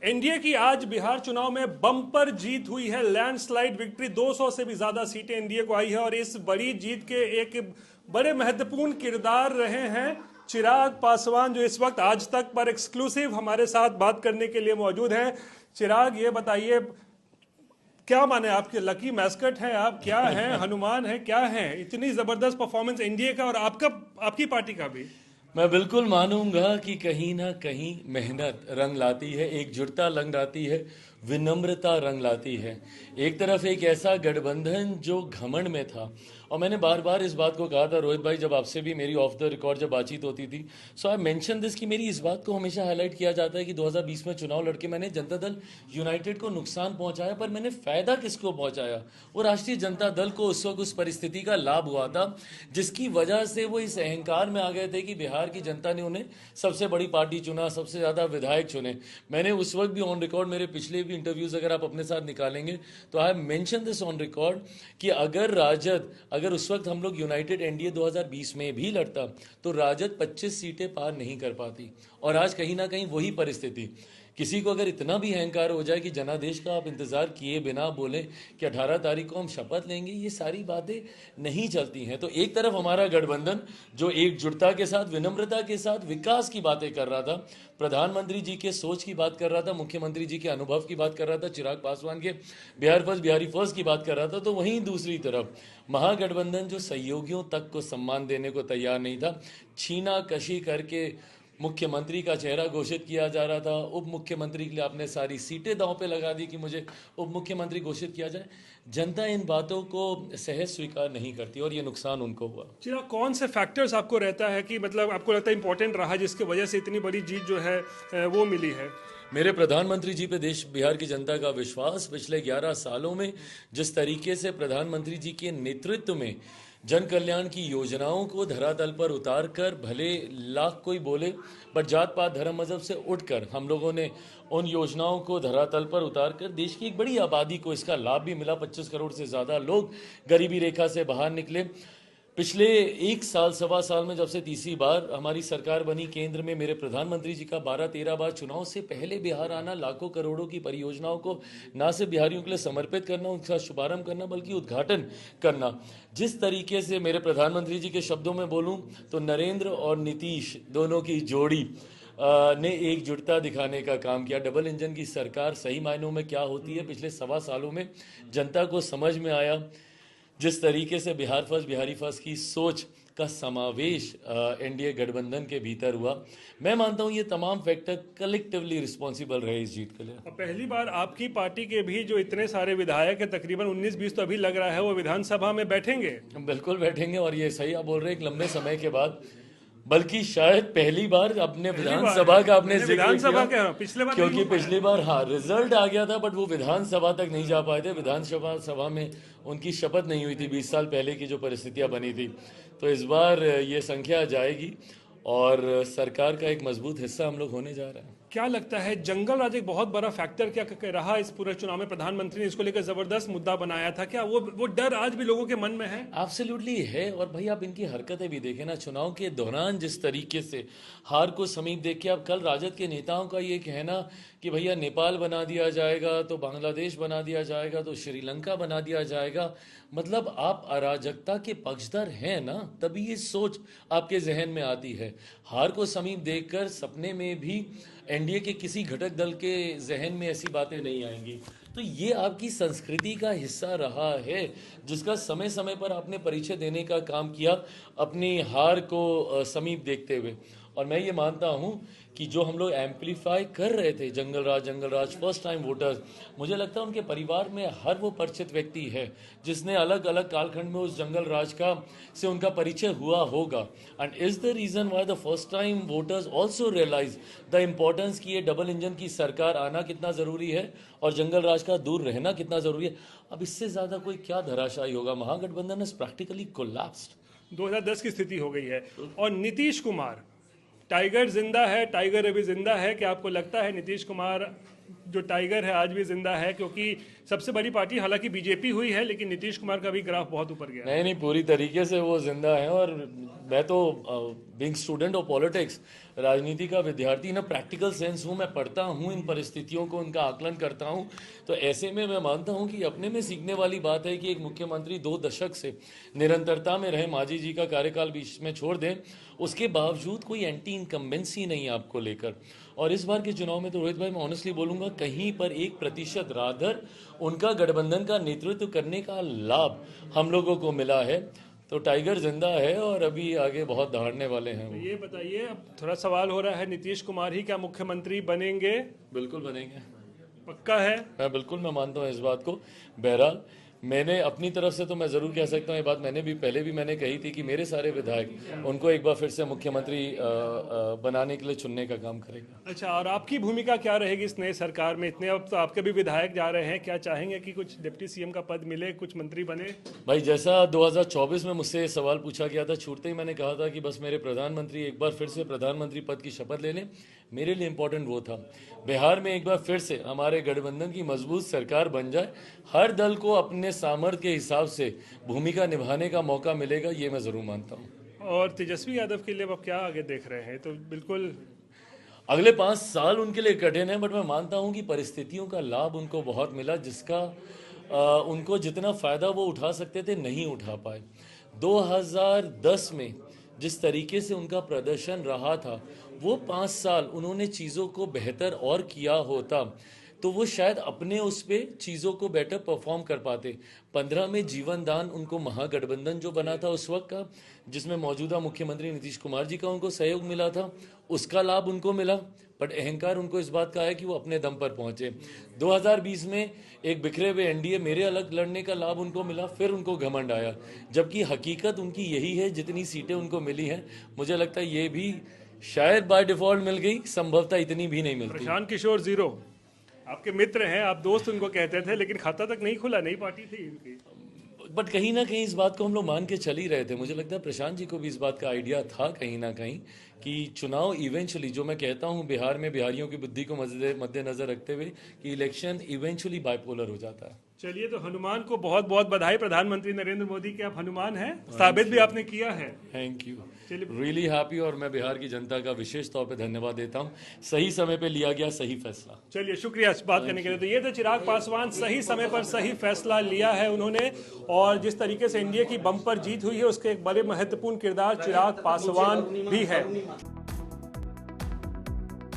NDA की आज बिहार चुनाव में बम्पर जीत हुई है, लैंडस्लाइड विक्ट्री। 200 से भी ज्यादा सीटें एनडीए को आई है और इस बड़ी जीत के एक बड़े महत्वपूर्ण किरदार रहे हैं चिराग पासवान, जो इस वक्त आज तक पर एक्सक्लूसिव हमारे साथ बात करने के लिए मौजूद हैं। चिराग, ये बताइए, क्या माने, आपके लकी मैस्कट हैं आप, क्या हैं, हनुमान हैं, क्या हैं? इतनी जबरदस्त परफॉर्मेंस एनडीए का और आपकी पार्टी का भी। मैं बिल्कुल मानूंगा कि कहीं ना कहीं मेहनत रंग लाती है, एकजुटता रंग लाती है, विनम्रता रंग लाती है। एक तरफ एक ऐसा गठबंधन जो घमंड में था, और मैंने बार बार इस बात को कहा था रोहित भाई, जब आपसे भी मेरी ऑफ द रिकॉर्ड जब बातचीत होती थी, सो आई मेंशन दिस कि मेरी इस बात को हमेशा हाईलाइट किया जाता है कि 2020 में चुनाव लड़के मैंने जनता दल यूनाइटेड को नुकसान पहुंचाया, पर मैंने फायदा किसको पहुंचाया? वो राष्ट्रीय जनता दल को उस वक्त उस परिस्थिति का लाभ हुआ था जिसकी वजह से वो इस अहंकार में आ गए थे कि बिहार की जनता ने उन्हें सबसे बड़ी पार्टी चुना, सबसे ज्यादा विधायक चुने। मैंने उस वक्त भी ऑन रिकॉर्ड, मेरे पिछले भी इंटरव्यूज अगर आप अपने साथ निकालेंगे तो I mention this on record कि अगर उस वक्त हम लोग यूनाइटेड एनडीए 2020 में भी लड़ता तो राजद 25 सीटें पार नहीं कर पाती। और आज कहीं ना कहीं वही परिस्थिति, किसी को अगर इतना भी अहंकार हो जाए कि जनादेश का आप इंतजार किए बिना बोले कि 18 तारीख को हम शपथ लेंगे, ये सारी बातें नहीं चलती हैं। तो एक तरफ हमारा गठबंधन जो एकजुटता के साथ, विनम्रता के साथ विकास की बातें कर रहा था, प्रधानमंत्री जी के सोच की बात कर रहा था, मुख्यमंत्री जी के अनुभव की बात कर रहा था, चिराग पासवान के बिहार फर्स्ट बिहारी फर्स्ट की बात कर रहा था, तो वहीं दूसरी तरफ महागठबंधन जो सहयोगियों तक को सम्मान देने को तैयार नहीं था, छीना कशी करके मुख्यमंत्री का चेहरा घोषित किया जा रहा था, उप मुख्यमंत्री के लिए आपने सारी सीटें दांव पे लगा दी कि मुझे उप मुख्यमंत्री घोषित किया जाए। जनता इन बातों को सहज स्वीकार नहीं करती और ये नुकसान उनको हुआ। चिराग, कौन से फैक्टर्स आपको रहता है कि मतलब आपको लगता है इंपॉर्टेंट रहा जिसकी वजह से इतनी बड़ी जीत जो है वो मिली है? मेरे प्रधानमंत्री जी पे देश बिहार की जनता का विश्वास, पिछले 11 सालों में जिस तरीके से प्रधानमंत्री जी के नेतृत्व में जन कल्याण की योजनाओं को धरातल पर उतार कर, भले लाख कोई बोले पर जात पात धर्म मजहब से उठकर हम लोगों ने उन योजनाओं को धरातल पर उतार कर देश की एक बड़ी आबादी को इसका लाभ भी मिला। 25 करोड़ से ज़्यादा लोग गरीबी रेखा से बाहर निकले। पिछले एक साल सवा साल में जब से तीसरी बार हमारी सरकार बनी केंद्र में, मेरे प्रधानमंत्री जी का 12-13 बार चुनाव से पहले बिहार आना, लाखों करोड़ों की परियोजनाओं को ना सिर्फ बिहारियों के लिए समर्पित करना, उनका शुभारंभ करना, बल्कि उद्घाटन करना। जिस तरीके से, मेरे प्रधानमंत्री जी के शब्दों में बोलूं तो नरेंद्र और नीतीश दोनों की जोड़ी ने एकजुटता दिखाने का काम किया। डबल इंजन की सरकार सही मायनों में क्या होती है, पिछले सवा सालों में जनता को समझ में आया। जिस तरीके से बिहार फर्स्ट बिहारी फर्स्ट की सोच का समावेश एनडीए गठबंधन के भीतर हुआ, मैं मानता हूं ये तमाम फैक्टर कलेक्टिवली रिस्पॉन्सिबल रहे इस जीत के लिए। और पहली बार आपकी पार्टी के भी जो इतने सारे विधायक हैं, तकरीबन 19-20 तो अभी लग रहा है, वो विधानसभा में बैठेंगे। बिल्कुल बैठेंगे, और ये सही आप बोल रहे हैं, एक लंबे समय के बाद, बल्कि शायद पहली बार अपने विधानसभा का आपने जिक्र किया, पिछले बार, क्योंकि पिछली बार रिजल्ट आ गया था बट वो विधानसभा तक नहीं जा पाए थे। विधानसभा में उनकी शपथ नहीं हुई थी 20 साल पहले की जो परिस्थितियां बनी थी। तो इस बार ये संख्या जाएगी और सरकार का एक मजबूत हिस्सा हम लोग होने जा रहे हैं। क्या लगता है जंगल राज एक बहुत बड़ा फैक्टर क्या रहा इस पूरे चुनाव में? प्रधानमंत्री ने इसको लेकर जबरदस्त मुद्दा बनाया था, क्या वो डर आज भी लोगों के मन में है? एब्सोल्युटली है। और भाई आप इनकी हरकतें भी देखें ना, चुनाव के दौरान जिस तरीके से हार को समीप देख के, अब कल राजद के नेताओं का ये कहना कि भैया नेपाल बना दिया जाएगा, तो बांग्लादेश बना दिया जाएगा, तो श्रीलंका बना दिया जाएगा, मतलब आप अराजकता के पक्षधर हैं ना, तभी ये सोच आपके जहन में आती है। हार को समीप देखकर सपने में भी एनडीए के किसी घटक दल के जहन में ऐसी बातें नहीं आएंगी। तो ये आपकी संस्कृति का हिस्सा रहा है जिसका समय समय पर आपने परिचय देने का काम किया अपनी हार को समीप देखते हुए। और मैं ये मानता हूं कि जो हम लोग एम्पलीफाई कर रहे थे जंगल राज फर्स्ट टाइम वोटर्स, मुझे लगता है उनके परिवार में हर वो परिचित व्यक्ति है जिसने अलग अलग कालखंड में उस जंगल राज का से उनका परिचय हुआ होगा। And is the reason why the first time voters also realise the importance कि ये डबल इंजन की सरकार आना कितना जरूरी है और जंगल राज का दूर रहना कितना जरूरी है। अब इससे ज्यादा कोई क्या धराशायी होगा? महागठबंधन इज प्रैक्टिकली कोलैप्स्ड। 2010 की स्थिति हो गई है। और नीतीश कुमार, टाइगर जिंदा है, टाइगर अभी जिंदा है। क्या आपको लगता है नीतीश कुमार जो टाइगर है आज भी जिंदा है? क्योंकि सबसे बड़ी पार्टी हालांकि बीजेपी हुई है, लेकिन नीतीश कुमार का भी ग्राफ बहुत ऊपर गया। नहीं, पूरी तरीके से वो जिंदा है। और मैं तो बीइंग स्टूडेंट ऑफ पॉलिटिक्स, राजनीति का विद्यार्थी ना, प्रैक्टिकल सेंस हूँ, मैं पढ़ता हूँ इन परिस्थितियों को, उनका आकलन करता हूँ। तो ऐसे में मैं मानता हूँ कि अपने में सीखने वाली बात है कि एक मुख्यमंत्री 2 दशक से निरंतरता में रहे, मांझी जी का कार्यकाल बीच में छोड़ दें, उसके बावजूद कोई एंटी इनकम्बेंसी नहीं आपको लेकर। और इस बार के चुनाव में तो रोहित भाई मैं ऑनेस्टली बोलूँगा, कहीं पर 1% राधर उनका गठबंधन का नेतृत्व करने का लाभ हम लोगों को मिला है। तो टाइगर जिंदा है और अभी आगे बहुत दहाड़ने वाले हैं वो। ये बताइए, अब थोड़ा सवाल हो रहा है, नीतीश कुमार ही क्या मुख्यमंत्री बनेंगे? बिल्कुल बनेंगे, पक्का है? मैं मानता हूँ इस बात को। बहरहाल मैंने अपनी तरफ से तो मैं ज़रूर कह सकता हूँ, ये बात मैंने भी पहले भी मैंने कही थी कि मेरे सारे विधायक उनको एक बार फिर से मुख्यमंत्री बनाने के लिए चुनने का काम करेगा। अच्छा, और आपकी भूमिका क्या रहेगी इस नए सरकार में? इतने अब तो आपके भी विधायक जा रहे हैं, क्या चाहेंगे कि कुछ डिप्टी सीएम का पद मिले, कुछ मंत्री बने? भाई जैसा 2024 में मुझसे सवाल पूछा गया था, छूटते ही मैंने कहा था कि बस मेरे प्रधानमंत्री एक बार फिर से प्रधानमंत्री पद की शपथ ले लें। मेरे लिए इम्पोर्टेंट वो था, बिहार में एक बार फिर से हमारे गठबंधन की मजबूत सरकार बन जाए, हर दल को अपने सामर्थ्य के हिसाब से भूमिका निभाने का मौका मिलेगा, ये मैं ज़रूर मानता हूँ। और तेजस्वी यादव के लिए अब क्या आगे देख रहे हैं? तो बिल्कुल अगले 5 साल उनके लिए कठिन है, बट मैं मानता हूं कि परिस्थितियों का लाभ उनको बहुत मिला, जिसका उनको जितना फ़ायदा वो उठा सकते थे नहीं उठा पाए। 2010 में जिस तरीके से उनका प्रदर्शन रहा था, वो 5 साल उन्होंने चीज़ों को बेहतर और किया होता तो वो शायद अपने उस पे चीज़ों को बेटर परफॉर्म कर पाते। 15 में जीवन दान उनको महागठबंधन जो बना था उस वक्त का, जिसमें मौजूदा मुख्यमंत्री नीतीश कुमार जी का उनको सहयोग मिला था, उसका लाभ उनको मिला। बट अहंकार उनको इस बात का है कि वो अपने दम पर पहुंचे। 2020 में एक बिखरे हुए एनडीए मेरे अलग लड़ने का लाभ उनको मिला, फिर उनको घमंड आया, जबकि हकीकत उनकी यही है, जितनी सीटें उनको मिली हैं मुझे लगता है ये भी शायद बाय डिफॉल्ट मिल गई, संभवतः इतनी भी नहीं मिलती। प्रशांत किशोर जीरो आपके मित्र हैं, आप दोस्त उनको कहते थे, लेकिन खाता तक नहीं खुला, नई पार्टी थी इनकी। बट कहीं ना कहीं इस बात को हम लोग मान के चल ही रहे थे। मुझे लगता है प्रशांत जी को भी इस बात का आइडिया था कहीं ना कहीं कि चुनाव इवेंचुअली, जो मैं कहता हूं बिहार में बिहारियों की बुद्धि को मद्देनजर रखते हुए, कि इलेक्शन इवेंचुअली बाइपोलर हो जाता है। चलिए, तो हनुमान को बहुत बहुत बधाई। प्रधानमंत्री नरेंद्र मोदी के आप हनुमान हैं, साबित भी आपने किया है। Thank you, really happy. और मैं बिहार की जनता का विशेष तौर पे धन्यवाद देता हूँ, सही समय पे लिया गया सही फैसला। चलिए, शुक्रिया इस बात करने के लिए। तो ये थे चिराग पासवान, सही समय पर सही फैसला लिया है उन्होंने, और जिस तरीके से एनडीए की बम्पर जीत हुई है उसके एक बड़े महत्वपूर्ण किरदार चिराग पासवान भी है।